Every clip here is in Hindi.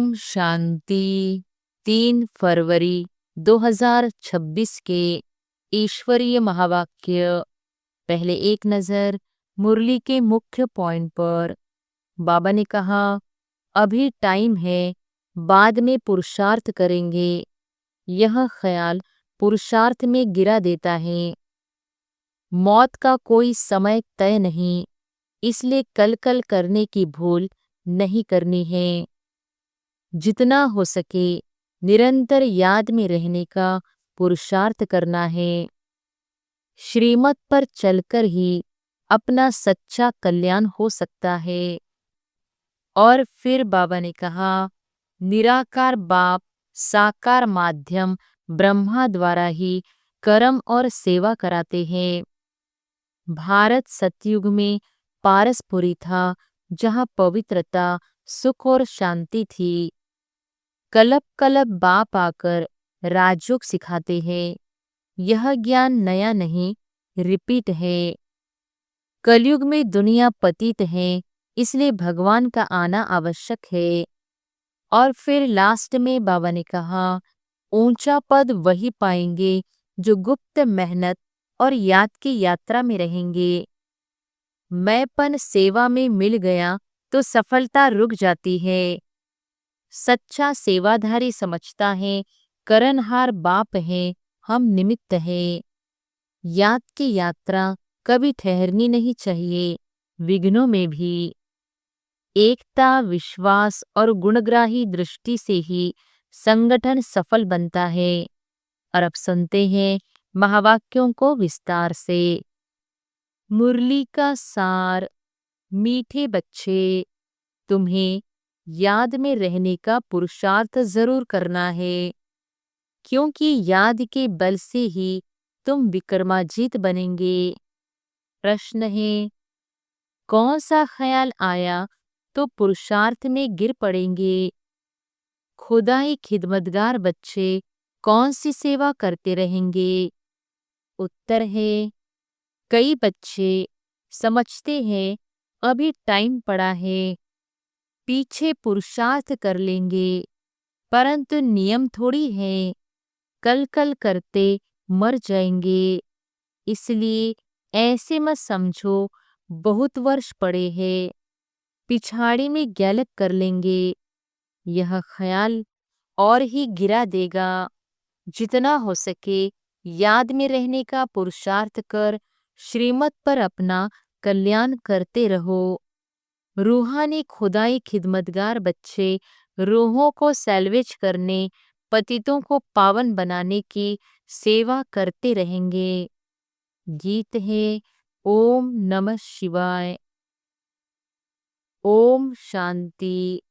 ओम शांति। 3 फरवरी 2026 के ईश्वरीय महावाक्य। पहले एक नजर मुरली के मुख्य पॉइंट पर। बाबा ने कहा, अभी टाइम है, बाद में पुरुषार्थ करेंगे। यह ख्याल पुरुषार्थ में गिरा देता है। मौत का कोई समय तय नहीं, इसलिए कल कल करने की भूल नहीं करनी है। जितना हो सके निरंतर याद में रहने का पुरुषार्थ करना है। श्रीमत पर चलकर ही अपना सच्चा कल्याण हो सकता है। और फिर बाबा ने कहा, निराकार बाप साकार माध्यम ब्रह्मा द्वारा ही कर्म और सेवा कराते हैं। भारत सतयुग में पारसपुरी था, जहाँ पवित्रता, सुख और शांति थी। कलप कलप बाप आकर राजयोग सिखाते हैं। यह ज्ञान नया नहीं, रिपीट है। कलयुग में दुनिया पतित है, इसलिए भगवान का आना आवश्यक है। और फिर लास्ट में बाबा ने कहा, ऊंचा पद वही पाएंगे जो मेहनत और याद की यात्रा में रहेंगे। मैंपन सेवा में मिल गया तो सफलता रुक जाती है। सच्चा सेवाधारी समझता है, करनहार बाप है, हम निमित्त है। याद की यात्रा कभी ठहरनी नहीं चाहिए, विघ्नों में भी। एकता, विश्वास और गुणग्राही दृष्टि से ही संगठन सफल बनता है। और अब सुनते हैं महावाक्यों को विस्तार से। मुरली का सार। मीठे बच्चे, तुम्हें याद में रहने का पुरुषार्थ जरूर करना है, क्योंकि याद के बल से ही तुम विक्रमाजीत बनेंगे। प्रश्न है, कौन सा ख्याल आया तो पुरुषार्थ में गिर पड़ेंगे? खुदाई खिदमतगार बच्चे कौन सी सेवा करते रहेंगे? उत्तर है, कई बच्चे समझते हैं अभी टाइम पड़ा है, पीछे पुरुषार्थ कर लेंगे, परंतु नियम थोड़ी है, कल कल करते मर जाएंगे। इसलिए ऐसे मत समझो बहुत वर्ष पड़े हैं, पिछाड़ी में गैलक कर लेंगे। यह ख्याल और ही गिरा देगा। जितना हो सके याद में रहने का पुरुषार्थ कर श्रीमत पर अपना कल्याण करते रहो। रूहानी खुदाई खिदमतगार बच्चे रूहों को सैल्वेज करने, पतितों को पावन बनाने की सेवा करते रहेंगे। गीत है, ओम नमः शिवाय। ओम शांति।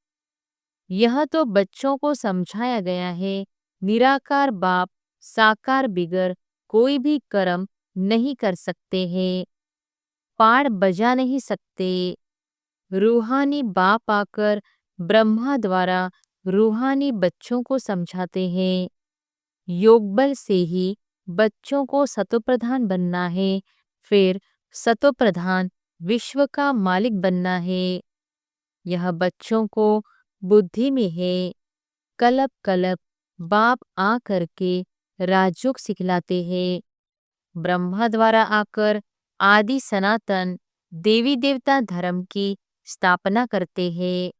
यह तो बच्चों को समझाया गया है, निराकार बाप साकार बिगर कोई भी कर्म नहीं कर सकते हैं, पाड़ बजा नहीं सकते। रूहानी बाप आकर ब्रह्मा द्वारा रूहानी बच्चों को समझाते हैं। योग बल से ही बच्चों को सतोप्रधान बनना है, फिर सतोप्रधान विश्व का मालिक बनना है। यह बच्चों को बुद्धि में है। कलप कलप बाप आ करके राजयोग सिखलाते हैं। ब्रह्मा द्वारा आकर आदि सनातन देवी देवता धर्म की स्थापना करते हैं,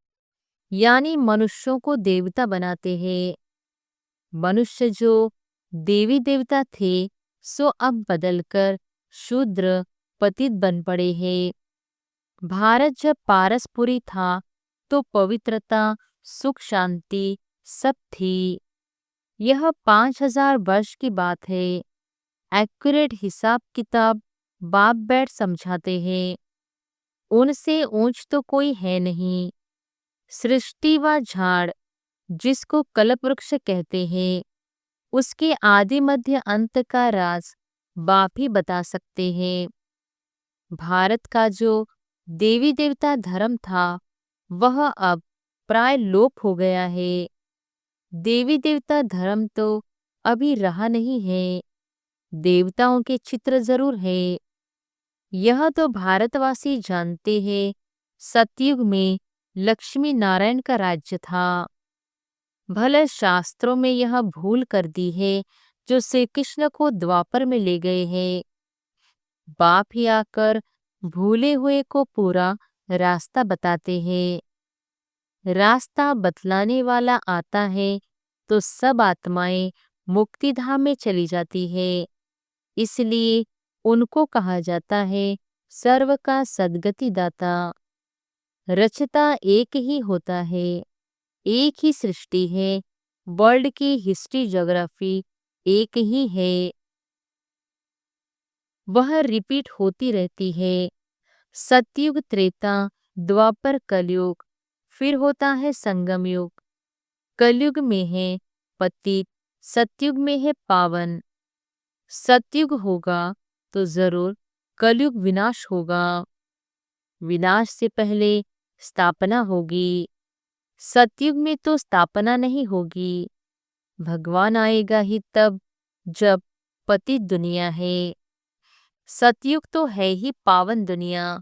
यानी मनुष्यों को देवता बनाते हैं। मनुष्य जो देवी देवता थे, सो अब बदलकर शूद्र पतित बन पड़े हैं। भारत जब पारसपुरी था तो पवित्रता, सुख, शांति सब थी। यह 5000 वर्ष की बात है। एक्यूरेट हिसाब किताब बाप बैठ समझाते हैं। उनसे ऊंच तो कोई है नहीं। सृष्टि व झाड़, जिसको कल्प वृक्ष कहते हैं, उसके आदि मध्य अंत का राज बाप ही बता सकते हैं। भारत का जो देवी देवता धर्म था, वह अब प्राय लोप हो गया है। देवी देवता धर्म तो अभी रहा नहीं है, देवताओं के चित्र जरूर है। यह तो भारतवासी जानते हैं, सतयुग में लक्ष्मी नारायण का राज्य था। भले शास्त्रों में यह भूल कर दी है जो श्री कृष्ण को द्वापर में ले गए हैं। बाप ही आकर भूले हुए को पूरा रास्ता बताते हैं। रास्ता बतलाने वाला आता है तो सब आत्माएं मुक्ति धाम में चली जाती है। इसलिए उनको कहा जाता है सर्व का सद्गति दाता। रचता एक ही होता है, एक ही सृष्टि है, वर्ल्ड की हिस्ट्री ज्योग्राफी एक ही है, वह रिपीट होती रहती है। सतयुग, त्रेता, द्वापर, कलयुग, फिर होता है संगम युग। कलयुग में है पतित, सतयुग में है पावन। सतयुग होगा तो जरूर कलयुग विनाश होगा। विनाश से पहले स्थापना होगी। सतयुग में तो स्थापना नहीं होगी। भगवान आएगा ही तब जब पतित दुनिया है। सतयुग तो है ही पावन दुनिया।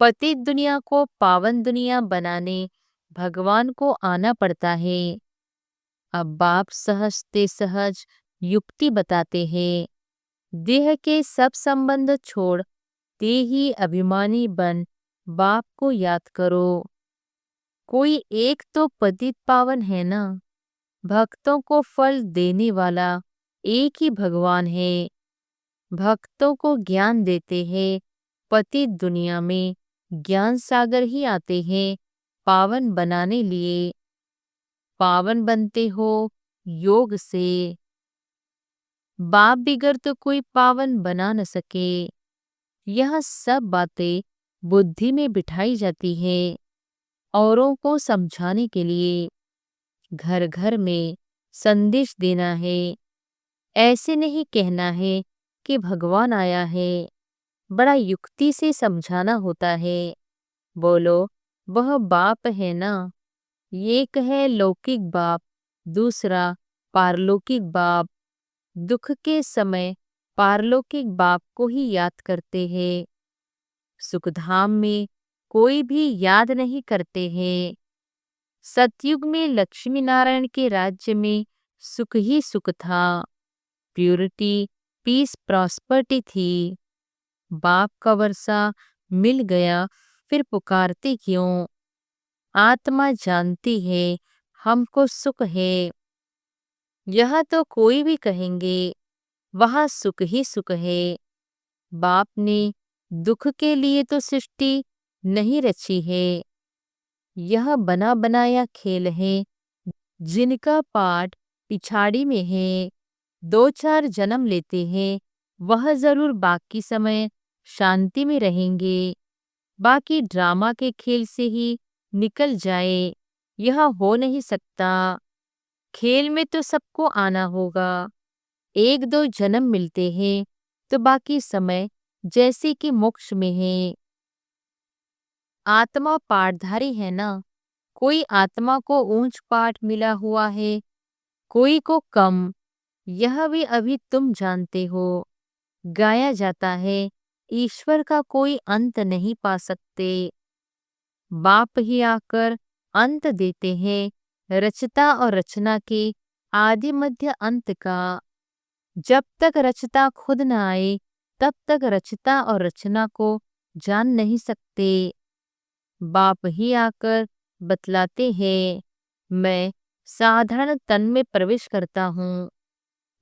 पतित दुनिया को पावन दुनिया बनाने भगवान को आना पड़ता है। अब बाप सहज ते सहज युक्ति बताते हैं। देह के सब संबंध छोड़ ते ही अभिमानी बन बाप को याद करो। कोई एक तो पतित पावन है ना। भक्तों को फल देने वाला एक ही भगवान है। भक्तों को ज्ञान देते हैं। पतित दुनिया में ज्ञान सागर ही आते हैं पावन बनाने लिए। पावन बनते हो योग से। बाप बिगर तो कोई पावन बना न सके। यह सब बातें बुद्धि में बिठाई जाती है औरों को समझाने के लिए। घर घर में संदेश देना है। ऐसे नहीं कहना है कि भगवान आया है। बड़ा युक्ति से समझाना होता है। बोलो वह बाप है ना। एक है लौकिक बाप, दूसरा पारलौकिक बाप। दुख के समय पारलौकिक बाप को ही याद करते हैं। सुखधाम में कोई भी याद नहीं करते हैं। सतयुग में लक्ष्मी नारायण के राज्य में सुख ही सुख था। प्यूरिटी, पीस, प्रॉस्पर्टी थी। बाप का वर्षा मिल गया फिर पुकारते क्यों। आत्मा जानती है हमको सुख है। यह तो कोई भी कहेंगे वहाँ सुख ही सुख है। बाप ने दुख के लिए तो सृष्टि नहीं रची है। यह बना बनाया खेल है जिनका पाठ पिछाड़ी में है। दो चार जन्म लेते हैं वह जरूर बाकी समय शांति में रहेंगे। बाकी ड्रामा के खेल से ही निकल जाए यह हो नहीं सकता। खेल में तो सबको आना होगा। एक दो जन्म मिलते हैं तो बाकी समय जैसे कि मोक्ष में है। आत्मा पाठधारी है ना। कोई आत्मा को ऊंच पाठ मिला हुआ है, कोई को कम। यह भी अभी तुम जानते हो। गाया जाता है ईश्वर का कोई अंत नहीं पा सकते। बाप ही आकर अंत देते हैं रचता और रचना के आदि मध्य अंत का। जब तक रचता खुद न आए तब तक रचता और रचना को जान नहीं सकते। बाप ही आकर बतलाते हैं मैं साधारण तन में प्रवेश करता हूँ।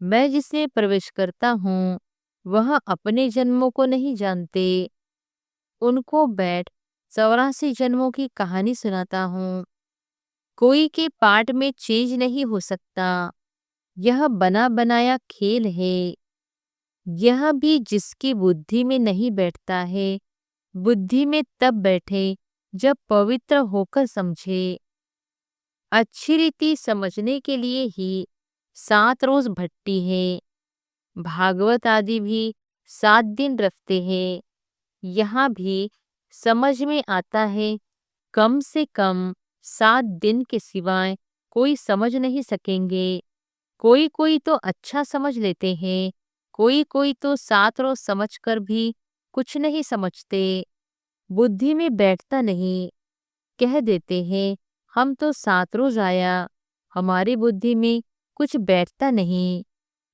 मैं जिसमें प्रवेश करता हूँ वह अपने जन्मों को नहीं जानते। उनको बैठ 84 जन्मों की कहानी सुनाता हूँ। कोई के पाठ में चेंज नहीं हो सकता। यह बना बनाया खेल है। यह भी जिसकी बुद्धि में नहीं बैठता है, बुद्धि में तब बैठे जब पवित्र होकर समझे। अच्छी रीति समझने के लिए ही 7 रोज भट्टी है। भागवत आदि भी 7 दिन रखते हैं। यहाँ भी समझ में आता है कम से कम 7 दिन के सिवाय कोई समझ नहीं सकेंगे। कोई कोई तो अच्छा समझ लेते हैं, कोई कोई तो 7 रोज समझकर भी कुछ नहीं समझते। बुद्धि में बैठता नहीं। कह देते हैं हम तो 7 रोज आया, हमारी बुद्धि में कुछ बैठता नहीं।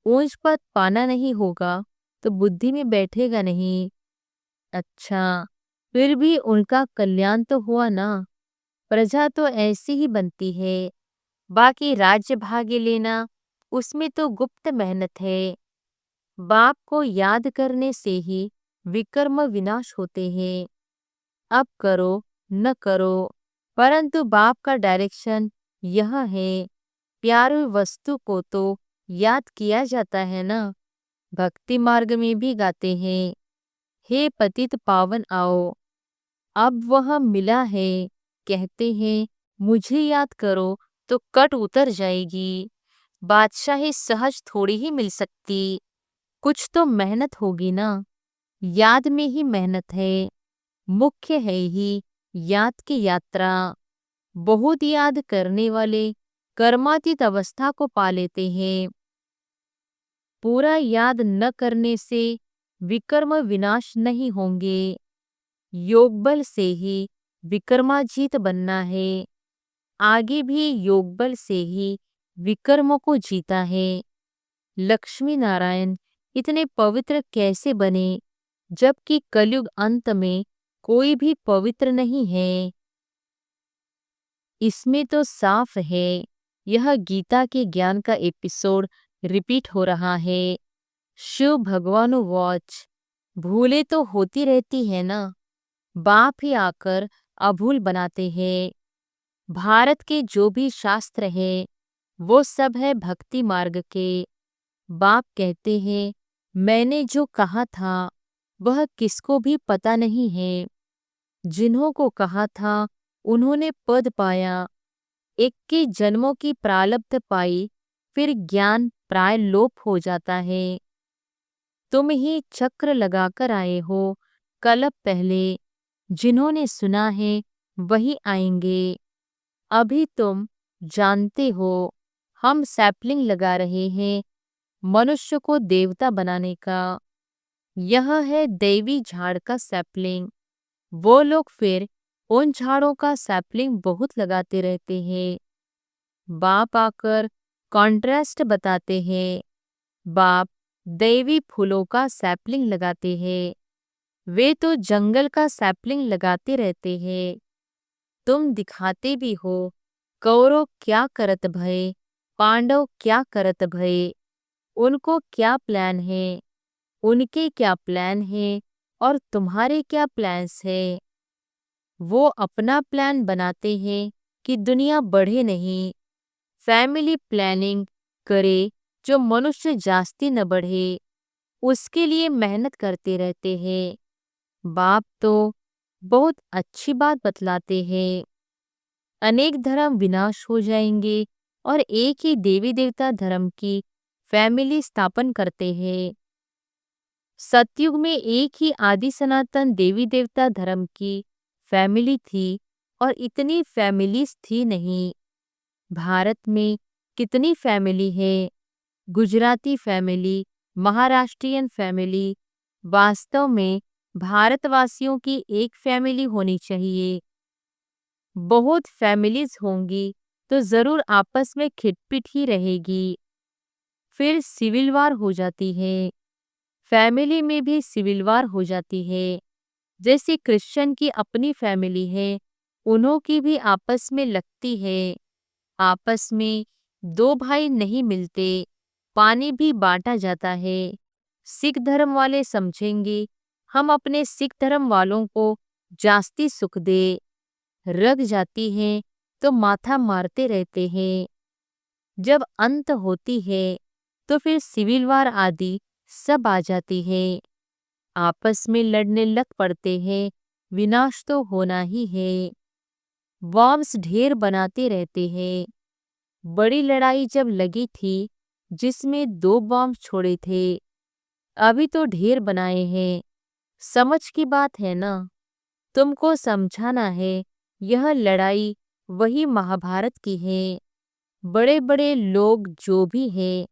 ऊंच पद पाना नहीं होगा तो बुद्धि में बैठेगा नहीं। अच्छा, फिर भी उनका कल्याण तो हुआ ना। प्रजा तो ऐसी ही बनती है। बाकी राज्य भाग्य लेना, उसमें तो गुप्त मेहनत है। बाप को याद करने से ही विकर्म विनाश होते हैं। अब करो न करो, परंतु बाप का डायरेक्शन यह है। प्यारी वस्तु को तो याद किया जाता है ना। भक्ति मार्ग में भी गाते हैं, हे पतित पावन आओ। अब वह मिला है, कहते हैं मुझे याद करो तो कट उतर जाएगी। बादशाही सहज थोड़ी ही मिल सकती, कुछ तो मेहनत होगी ना। याद में ही मेहनत है, मुख्य है ही याद की यात्रा। बहुत याद करने वाले कर्मातीत अवस्था को पा लेते हैं। पूरा याद न करने से विकर्म विनाश नहीं होंगे। योग बल से ही विकर्माजीत बनना है। आगे भी योग बल से ही विकर्मों को जीता है। लक्ष्मी नारायण इतने पवित्र कैसे बने, जबकि कलयुग अंत में कोई भी पवित्र नहीं है। इसमें तो साफ है, यह गीता के ज्ञान का एपिसोड रिपीट हो रहा है। शिव भगवानु वॉच, भूले तो होती रहती है ना। बाप ही आकर अभूल बनाते हैं। भारत के जो भी शास्त्र है वो सब है भक्ति मार्ग के। बाप कहते हैं मैंने जो कहा था वह किसको भी पता नहीं है। जिन्हों को कहा था उन्होंने पद पाया। 21 जन्मों की प्रारब्ध पाई, फिर ज्ञान प्राय लोप हो जाता है। तुम ही चक्र लगाकर आए हो कल्प पहले। जिन्होंने सुना है वही आएंगे। अभी तुम जानते हो हम सैपलिंग लगा रहे हैं मनुष्य को देवता बनाने का। यह है दैवी झाड़ का सैपलिंग। वो लोग फिर उन झाड़ों का सैपलिंग बहुत लगाते रहते हैं। बाप आकर कॉन्ट्रास्ट बताते हैं। बाप दैवी फूलों का सैपलिंग लगाते हैं, वे तो जंगल का सैपलिंग लगाते रहते हैं। तुम दिखाते भी हो कौरव क्या करत भय, पांडव क्या करत भय। उनको क्या प्लान है, उनके क्या प्लान है और तुम्हारे क्या प्लान्स है। वो अपना प्लान बनाते हैं कि दुनिया बढ़े नहीं। फैमिली प्लानिंग करे जो मनुष्य जास्ती न बढ़े, उसके लिए मेहनत करते रहते हैं। बाप तो बहुत अच्छी बात बतलाते हैं। अनेक धर्म विनाश हो जाएंगे और एक ही देवी देवता धर्म की फैमिली स्थापन करते हैं। सतयुग में एक ही आदि सनातन देवी देवता धर्म की फैमिली थी और इतनी फैमिलीज थी नहीं। भारत में कितनी फैमिली है, गुजराती फैमिली, महाराष्ट्रियन फैमिली। वास्तव में भारतवासियों की एक फैमिली होनी चाहिए। बहुत फैमिलीज होंगी तो जरूर आपस में खिटपिट ही रहेगी, फिर सिविल वार हो जाती है। फैमिली में भी सिविल वार हो जाती है। जैसे क्रिश्चियन की अपनी फैमिली है, उन्हों की भी आपस में लगती है। आपस में दो भाई नहीं मिलते, पानी भी बांटा जाता है। सिख धर्म वाले समझेंगे हम अपने सिख धर्म वालों को जास्ती सुख दे, रग जाती हैं तो माथा मारते रहते हैं। जब अंत होती है तो फिर सिविल वार आदि सब आ जाती है। आपस में लड़ने लग पड़ते हैं, विनाश तो होना ही है। बॉम्ब्स ढेर बनाते रहते हैं। बड़ी लड़ाई जब लगी थी जिसमें 2 बॉम्ब छोड़े थे, अभी तो ढेर बनाए हैं। समझ की बात है ना। तुमको समझाना है यह लड़ाई वही महाभारत की है। बड़े बड़े लोग जो भी हैं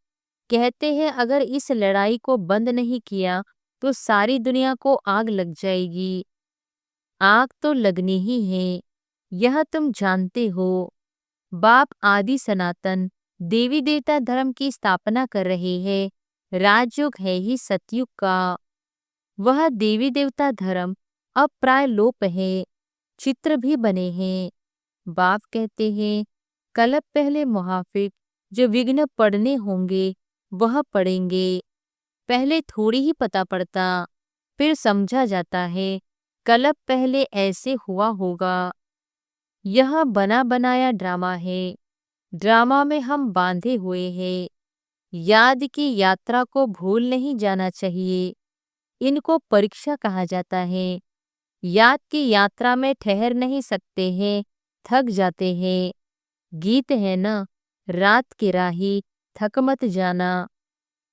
कहते हैं अगर इस लड़ाई को बंद नहीं किया तो सारी दुनिया को आग लग जाएगी। आग तो लगनी ही है, यह तुम जानते हो। बाप आदि सनातन देवी देवता धर्म की स्थापना कर रहे हैं। राजयुग है ही सतयुग का। वह देवी देवता धर्म अब प्राय लोप है। चित्र भी बने हैं। बाप कहते हैं कल्प पहले मुहाफिक जो विघ्न पड़ने होंगे वह पड़ेंगे। पहले थोड़ी ही पता पड़ता, फिर समझा जाता है कल्प पहले ऐसे हुआ होगा। यह बना बनाया ड्रामा है। ड्रामा में हम बांधे हुए हैं। याद की यात्रा को भूल नहीं जाना चाहिए। इनको परीक्षा कहा जाता है। याद की यात्रा में ठहर नहीं सकते हैं, थक जाते हैं। गीत है न, रात की राही थक मत जाना।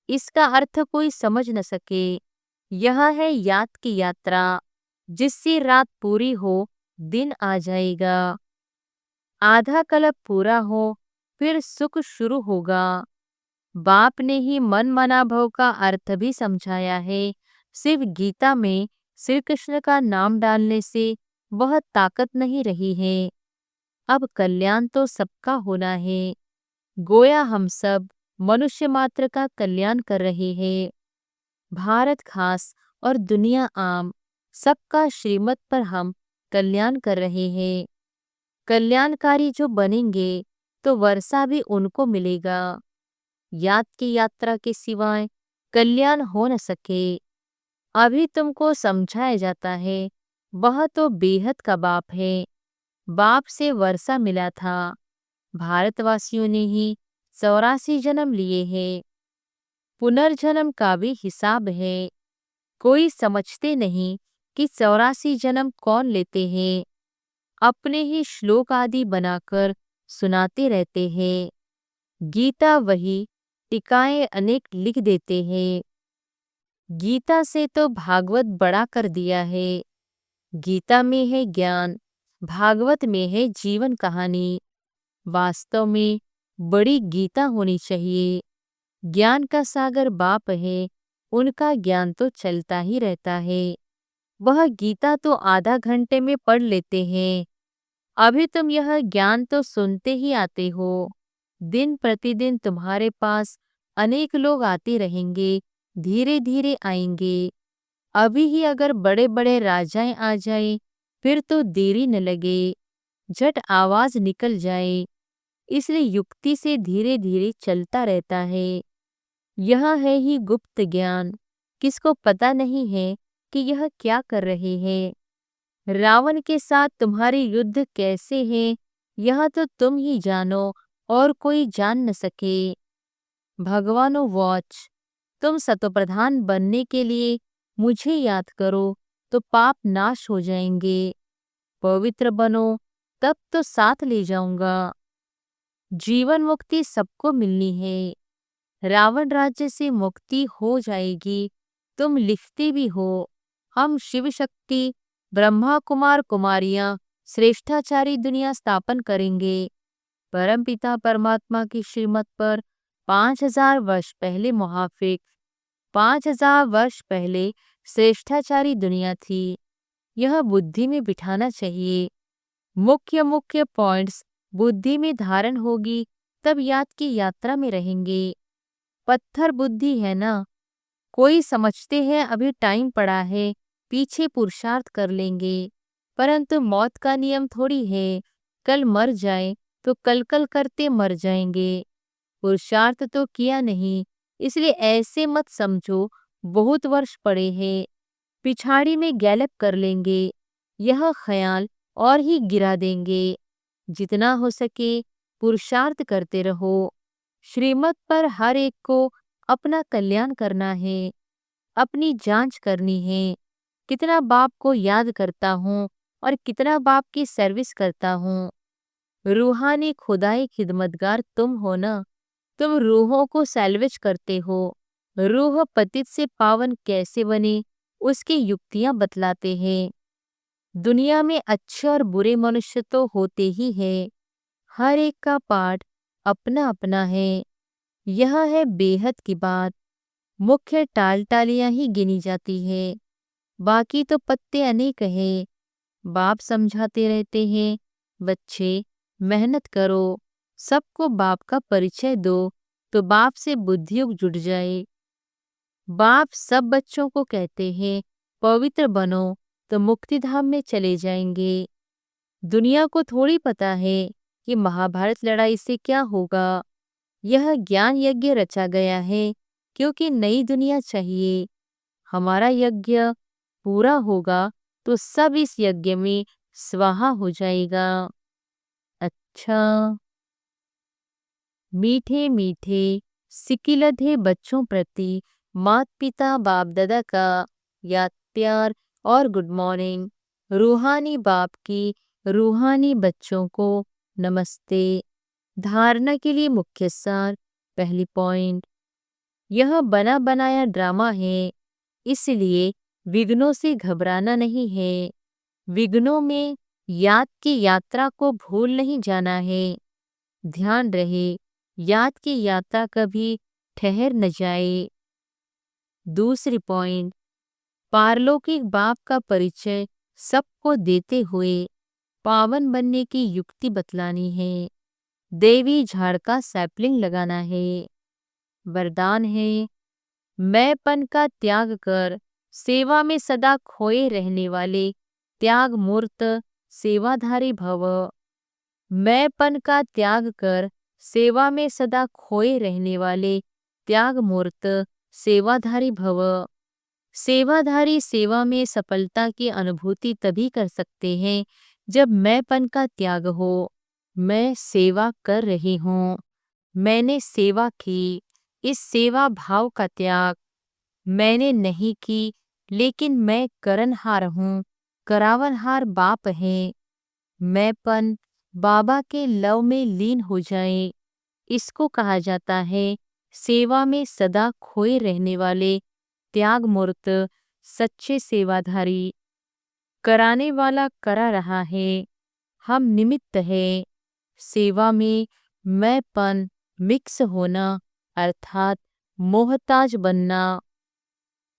इसका अर्थ कोई समझ न सके। यह है याद की यात्रा। जिससे रात पूरी हो दिन आ जाएगा। आधा कल्प पूरा हो फिर सुख शुरू होगा। बाप ने ही मन मना भव का अर्थ भी समझाया है। सिर्फ गीता में श्री कृष्ण का नाम डालने से वह ताकत नहीं रही है। अब कल्याण तो सबका होना है। गोया हम सब मनुष्य मात्र का कल्याण कर रहे हैं। भारत खास और दुनिया आम सबका श्रीमत पर हम कल्याण कर रहे हैं। कल्याणकारी जो बनेंगे तो वर्षा भी उनको मिलेगा। याद की यात्रा के सिवाय कल्याण हो न सके। अभी तुमको समझाया जाता है वह तो बेहद का बाप है। बाप से वर्षा मिला था। भारतवासियों ने ही 84 जन्म लिए हैं। पुनर्जन्म का भी हिसाब है। कोई समझते नहीं कि 84 जन्म कौन लेते हैं। अपने ही श्लोक आदि बनाकर सुनाते रहते हैं। गीता वही टीकाएं अनेक लिख देते हैं। गीता से तो भागवत बड़ा कर दिया है। गीता में है ज्ञान, भागवत में है जीवन कहानी। वास्तव में बड़ी गीता होनी चाहिए। ज्ञान का सागर बाप है। उनका ज्ञान तो चलता ही रहता है। वह गीता तो आधा घंटे में पढ़ लेते हैं। अभी तुम यह ज्ञान तो सुनते ही आते हो। दिन प्रतिदिन तुम्हारे पास अनेक लोग आते रहेंगे, धीरे धीरे आएंगे। अभी ही अगर बड़े बड़े राजाएं आ जाए फिर तो देरी न लगे, झट आवाज निकल जाए। इसलिए युक्ति से धीरे धीरे चलता रहता है। यह है ही गुप्त ज्ञान। किसको पता नहीं है कि यह क्या कर रहे हैं। रावण के साथ तुम्हारी युद्ध कैसे है यह तो तुम ही जानो और कोई जान न सके। भगवानो वॉच, तुम सतोप्रधान बनने के लिए मुझे याद करो तो पाप नाश हो जाएंगे। पवित्र बनो तब तो साथ ले जाऊंगा। जीवन मुक्ति सबको मिलनी है। रावण राज्य से मुक्ति हो जाएगी। तुम लिखते भी हो हम शिव शक्ति ब्रह्मा कुमार कुमारियां श्रेष्ठाचारी दुनिया स्थापन करेंगे। परमपिता परमात्मा की श्रीमत पर 5000 वर्ष पहले मुहाफिक, 5000 वर्ष पहले श्रेष्ठाचारी दुनिया थी। यह बुद्धि में बिठाना चाहिए। मुख्य मुख्य पॉइंट्स बुद्धि में धारण होगी तब याद की यात्रा में रहेंगे। पत्थर बुद्धि है ना। कोई समझते हैं अभी टाइम पड़ा है, पीछे पुरुषार्थ कर लेंगे। परंतु मौत का नियम थोड़ी है कल मर जाए तो कल कल करते मर जाएंगे। पुरुषार्थ तो किया नहीं, इसलिए ऐसे मत समझो बहुत वर्ष पड़े हैं, पिछाड़ी में गैलप कर लेंगे। यह ख्याल और ही गिरा देंगे। जितना हो सके पुरुषार्थ करते रहो। श्रीमत पर हर एक को अपना कल्याण करना है, अपनी जांच करनी है। कितना बाप को याद करता हूँ और कितना बाप की सर्विस करता हूँ। रूहानी खुदाई खिदमतगार तुम हो ना। तुम रूहों को सैल्वेज करते हो। रूह पतित से पावन कैसे बने उसकी युक्तियां बतलाते हैं। दुनिया में अच्छे और बुरे मनुष्य तो होते ही हैं। हर एक का पाठ अपना अपना है। यह है बेहद की बात। मुख्य टाल टालियां ही गिनी जाती है, बाकी तो पत्ते अनेक हैं। बाप समझाते रहते हैं बच्चे मेहनत करो, सबको बाप का परिचय दो तो बाप से बुद्धियोग जुड़ जाए। बाप सब बच्चों को कहते हैं पवित्र बनो तो मुक्तिधाम में चले जाएंगे। दुनिया को थोड़ी पता है कि महाभारत लड़ाई से क्या होगा। यह ज्ञान यज्ञ रचा गया है क्योंकि नई दुनिया चाहिए। हमारा यज्ञ पूरा होगा तो सब इस यज्ञ में स्वाहा हो जाएगा। अच्छा, मीठे मीठे सिकिलधे बच्चों प्रति माता पिता बाप दादा का याद प्यार और गुड मॉर्निंग। रूहानी बाप की रूहानी बच्चों को नमस्ते। धारणा के लिए मुख्य सार। पहली पॉइंट, यह बना बनाया ड्रामा है, इसलिए विघ्नों से घबराना नहीं है। विघ्नों में याद की यात्रा को भूल नहीं जाना है। ध्यान रहे याद की यात्रा कभी ठहर न जाए। दूसरी पॉइंट, पारलौकिक बाप का परिचय सबको देते हुए पावन बनने की युक्ति बतलानी है। देवी झाड़ का सैपलिंग लगाना है। वरदान है, मैंपन का त्याग कर सेवा में सदा खोए रहने वाले त्याग मूर्त सेवाधारी भव। मैंपन का त्याग कर सेवा में सदा खोए रहने वाले त्याग मूर्त सेवाधारी भव। सेवाधारी सेवा में सफलता की अनुभूति तभी कर सकते हैं जब मैंपन का त्याग हो। मैं सेवा कर रही हूँ, मैंने सेवा की, इस सेवा भाव का त्याग। मैंने नहीं की लेकिन मैं करनहार हूँ, करावनहार बाप है। मैंपन बाबा के लव में लीन हो जाए, इसको कहा जाता है सेवा में सदा खोए रहने वाले त्याग मूर्त सच्चे सेवाधारी। कराने वाला करा रहा है, हम निमित्त है। सेवा में मैंपन मिक्स होना अर्थात मोहताज बनना।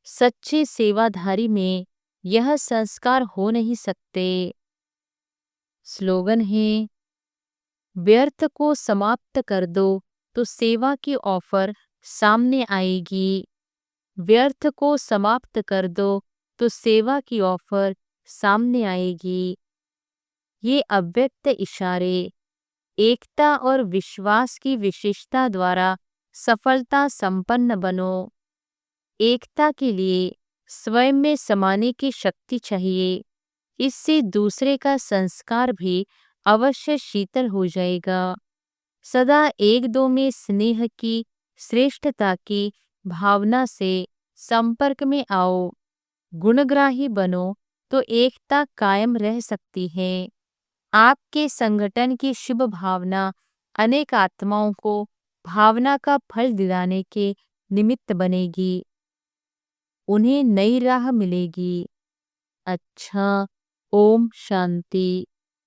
सच्चे सेवाधारी में यह संस्कार हो नहीं सकते। स्लोगन है, व्यर्थ को समाप्त कर दो तो सेवा की ऑफर सामने आएगी। व्यर्थ को समाप्त कर दो तो सेवा की ऑफर सामने आएगी। ये अव्यक्त इशारे एकता और विश्वास की विशेषता द्वारा सफलता संपन्न बनो। एकता के लिए स्वयं में समाने की शक्ति चाहिए, इससे दूसरे का संस्कार भी अवश्य शीतल हो जाएगा। सदा एक दो में स्नेह की श्रेष्ठता की भावना से संपर्क में आओ। गुणग्राही बनो तो एकता कायम रह सकती है। आपके संगठन की शुभ भावना अनेक आत्माओं को भावना का फल दिलाने के निमित्त बनेगी, उन्हें नई राह मिलेगी। अच्छा, ओम शांति।